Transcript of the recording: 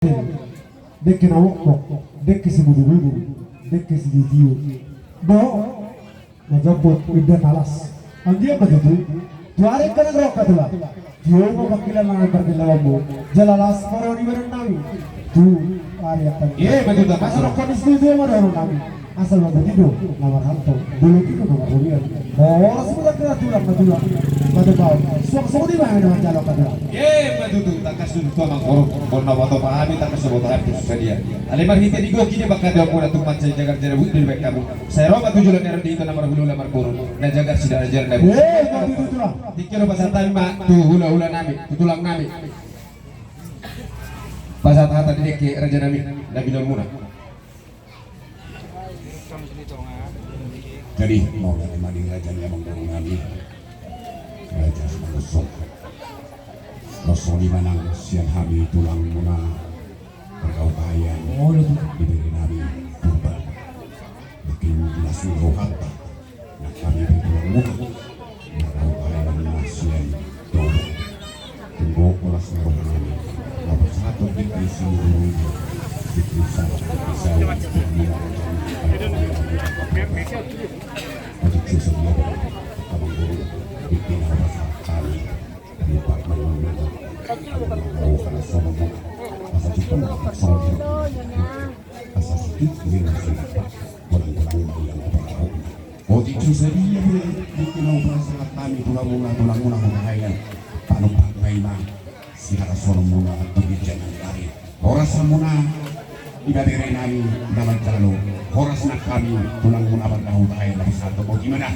Dek na wokok, dek si budu-budu, dek si diu. Bo, majapot udah talas. Andia begitu. Tuare kana roka tula. Dio mo bakilan lang berkila mo. Jalalas para di berenang. Tu ari apa? Begitu. Asal rokok di studio mo daru nami. Asal begitu. Nomor hantu. Dulu itu nomor kuliah. Oh, sebelah kena tulang matulang. Matu kau. Suak di mana dengan jalok katulang? Begitu. Tak kasih tu amang korok. Korna wato pahami tak kasih wato hari tu sedia. Alemar hite digo kini bakal dia pura tu macam jagar jarak buat di kamu. Saya roba tujuan yang di itu nomor hulu nomor kurun. Dan jagar sidar ajar nabi. Begitu tulang. Dikira pasal tadi tu hula nami, tulang nami. Pasal kata di dek raja nami, Nabi Nur Muna. Jadi mau dari madi raja yang mengurung nabi raja mengusung Rasul manang sian hami tulang muna berkau kahayan diberi nabi purba bikin jelas suruh harta nak kami tulang muna berkau kahayan sian doa tunggu olah seluruh nabi nomor satu dikri seluruh dikri satu untuk susah dia abang guru bikin awas kali lipat menunggu mau karena sama mau asal cepat sama asal sedikit ini masih orang-orang yang tahu oh itu sedia bikin awas kami tulang muna mengayan tak lupa memang siapa seorang muna atau di jalan lain orang samuna ibadere nami dalam calon horas nak kami tulang muna bertahu bahaya lebih satu mau gimana?